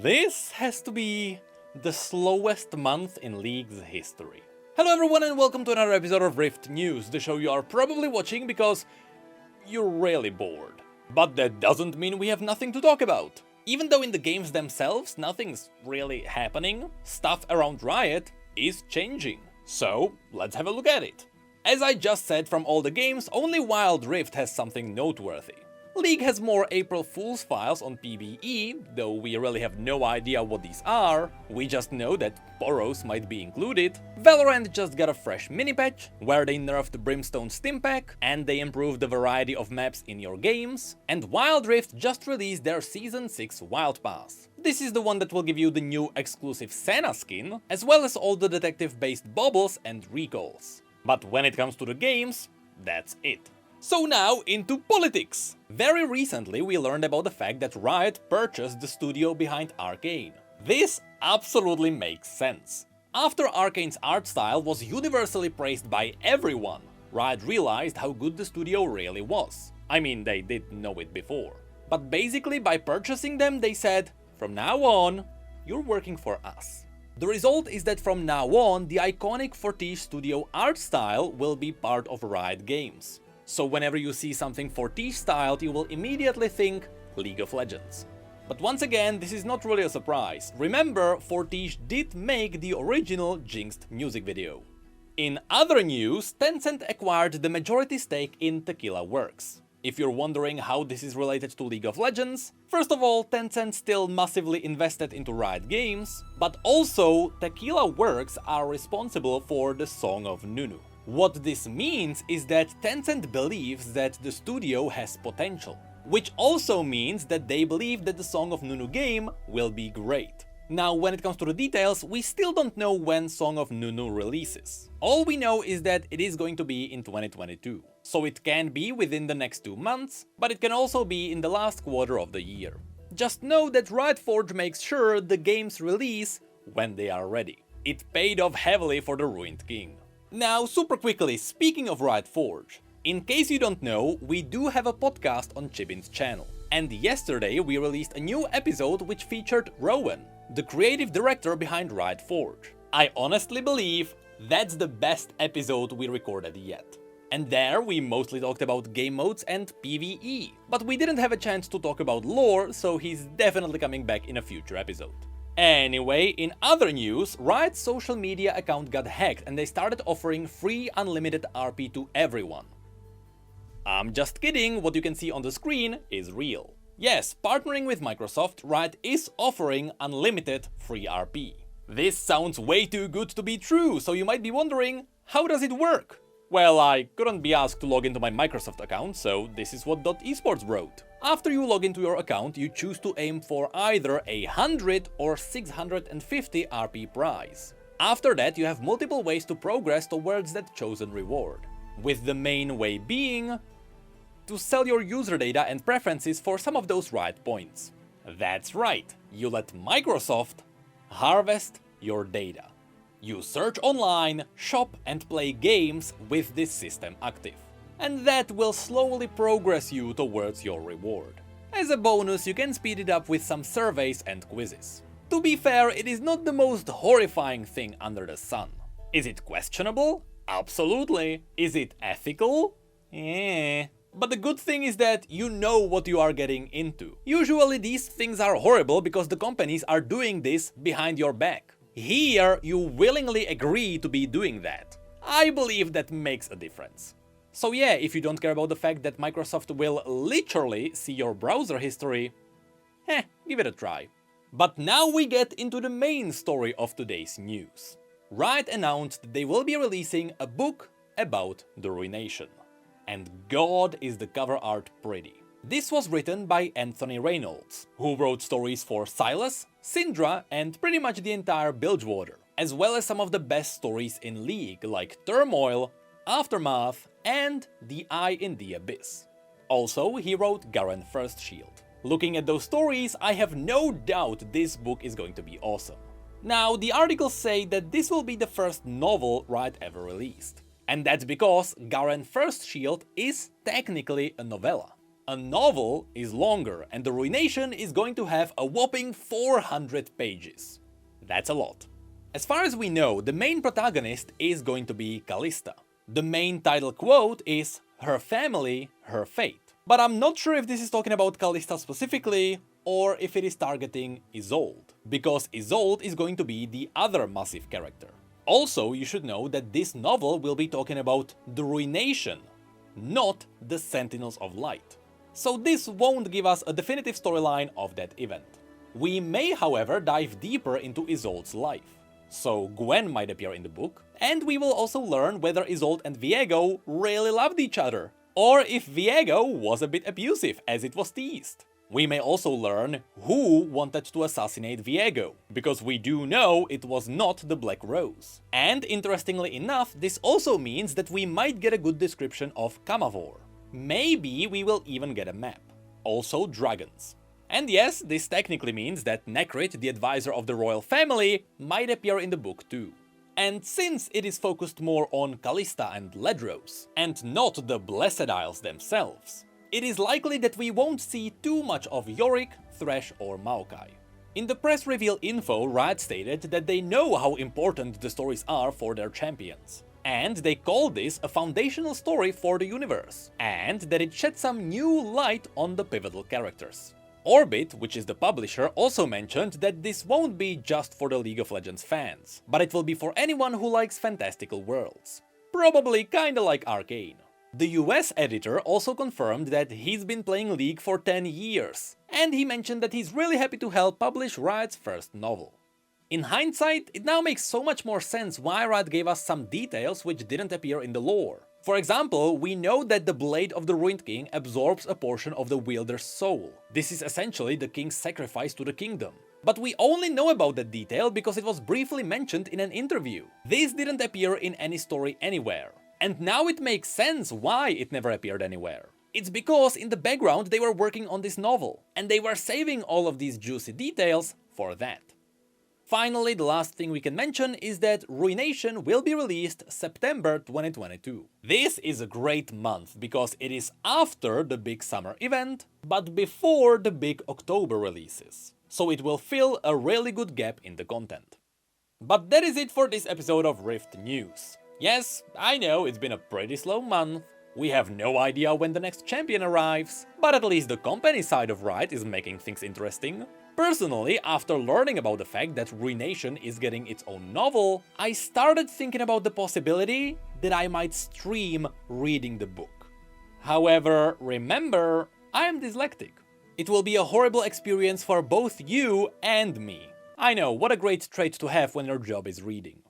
This has to be the slowest month in League's history. Hello everyone and welcome to another episode of Rift News, the show you are probably watching because you're really bored. But that doesn't mean we have nothing to talk about. Even though in the games themselves nothing's really happening, stuff around Riot is changing. So let's have a look at it. As I just said, from all the games, only Wild Rift has something noteworthy. League has more April Fool's files on PvE, though we really have no idea what these are, we just know that Boros might be included. Valorant just got a fresh mini-patch, where they nerfed the Brimstone Stimpak, and they improved the variety of maps in your games, and Wild Rift just released their Season 6 Wild Pass. This is the one that will give you the new exclusive Senna skin, as well as all the detective-based baubles and recalls. But when it comes to the games, that's it. So now into politics! Very recently we learned about the fact that Riot purchased the studio behind Arcane. This absolutely makes sense. After Arcane's art style was universally praised by everyone, Riot realized how good the studio really was. I mean, they did know it before. But basically by purchasing them they said, from now on, you're working for us. The result is that from now on, the iconic Fortiche studio art style will be part of Riot games. So whenever you see something Fortiche styled, you will immediately think League of Legends. But once again, this is not really a surprise. Remember, Fortiche did make the original Jinxed music video. In other news, Tencent acquired the majority stake in Tequila Works. If you're wondering how this is related to League of Legends, first of all, Tencent still massively invested into Riot Games, but also Tequila Works are responsible for the Song of Nunu. What this means is that Tencent believes that the studio has potential, which also means that they believe that the Song of Nunu game will be great. Now, when it comes to the details, we still don't know when Song of Nunu releases. All we know is that it is going to be in 2022. So it can be within the next 2 months, but it can also be in the last quarter of the year. Just know that Riot Forge makes sure the games release when they are ready. It paid off heavily for the Ruined King. Now, super quickly, speaking of Riot Forge, in case you don't know, we do have a podcast on Chibin's channel. And yesterday we released a new episode which featured Rowan, the creative director behind Riot Forge. I honestly believe that's the best episode we recorded yet. And there we mostly talked about game modes and PvE, but we didn't have a chance to talk about lore, so he's definitely coming back in a future episode. Anyway, in other news, Riot's social media account got hacked and they started offering free unlimited RP to everyone. I'm just kidding, what you can see on the screen is real. Yes, partnering with Microsoft, Riot is offering unlimited free RP. This sounds way too good to be true, so you might be wondering, how does it work? Well, I couldn't be asked to log into my Microsoft account, so this is what .esports wrote. After you log into your account, you choose to aim for either 100 or 650 RP prize. After that, you have multiple ways to progress towards that chosen reward, with the main way being to sell your user data and preferences for some of those Riot points. That's right, you let Microsoft harvest your data. You search online, shop and play games with this system active. And that will slowly progress you towards your reward. As a bonus, you can speed it up with some surveys and quizzes. To be fair, it is not the most horrifying thing under the sun. Is it questionable? Absolutely. Is it ethical? But the good thing is that you know what you are getting into. Usually these things are horrible because the companies are doing this behind your back. Here, you willingly agree to be doing that. I believe that makes a difference. So yeah, if you don't care about the fact that Microsoft will literally see your browser history, give it a try. But now we get into the main story of today's news. Riot announced they will be releasing a book about the Ruination. And God is the cover art pretty. This was written by Anthony Reynolds, who wrote stories for Silas, Syndra and pretty much the entire Bilgewater, as well as some of the best stories in League like Turmoil, Aftermath and The Eye in the Abyss. Also, he wrote Garen First Shield. Looking at those stories, I have no doubt this book is going to be awesome. Now, the articles say that this will be the first novel Riot ever released. And that's because Garen First Shield is technically a novella. A novel is longer, and the Ruination is going to have a whopping 400 pages. That's a lot. As far as we know, the main protagonist is going to be Callista. The main title quote is "Her family, her fate." But I'm not sure if this is talking about Callista specifically, or if it is targeting Isolde, because Isolde is going to be the other massive character. Also, you should know that this novel will be talking about the Ruination, not the Sentinels of Light. So this won't give us a definitive storyline of that event. We may, however, dive deeper into Isolde's life. So Gwen might appear in the book, and we will also learn whether Isolde and Viego really loved each other, or if Viego was a bit abusive, as it was teased. We may also learn who wanted to assassinate Viego, because we do know it was not the Black Rose. And interestingly enough, this also means that we might get a good description of Camavor. Maybe we will even get a map. Also dragons. And yes, this technically means that Necrit, the advisor of the royal family, might appear in the book too. And since it is focused more on Callista and Ledros, and not the Blessed Isles themselves, it is likely that we won't see too much of Yorick, Thresh or Maokai. In the press reveal info, Riot stated that they know how important the stories are for their champions, and they call this a foundational story for the universe, and that it sheds some new light on the pivotal characters. Orbit, which is the publisher, also mentioned that this won't be just for the League of Legends fans, but it will be for anyone who likes fantastical worlds. Probably kinda like Arcane. The US editor also confirmed that he's been playing League for 10 years, and he mentioned that he's really happy to help publish Riot's first novel. In hindsight, it now makes so much more sense why Riot gave us some details which didn't appear in the lore. For example, we know that the Blade of the Ruined King absorbs a portion of the wielder's soul. This is essentially the king's sacrifice to the kingdom. But we only know about that detail because it was briefly mentioned in an interview. This didn't appear in any story anywhere. And now it makes sense why it never appeared anywhere. It's because in the background they were working on this novel, and they were saving all of these juicy details for that. Finally, the last thing we can mention is that Ruination will be released September 2022. This is a great month because it is after the big summer event, but before the big October releases. So it will fill a really good gap in the content. But that is it for this episode of Rift News. Yes, I know it's been a pretty slow month. We have no idea when the next champion arrives, but at least the company side of Riot is making things interesting. Personally, after learning about the fact that Ruination is getting its own novel, I started thinking about the possibility that I might stream reading the book. However, remember, I am dyslexic. It will be a horrible experience for both you and me. I know, what a great trait to have when your job is reading.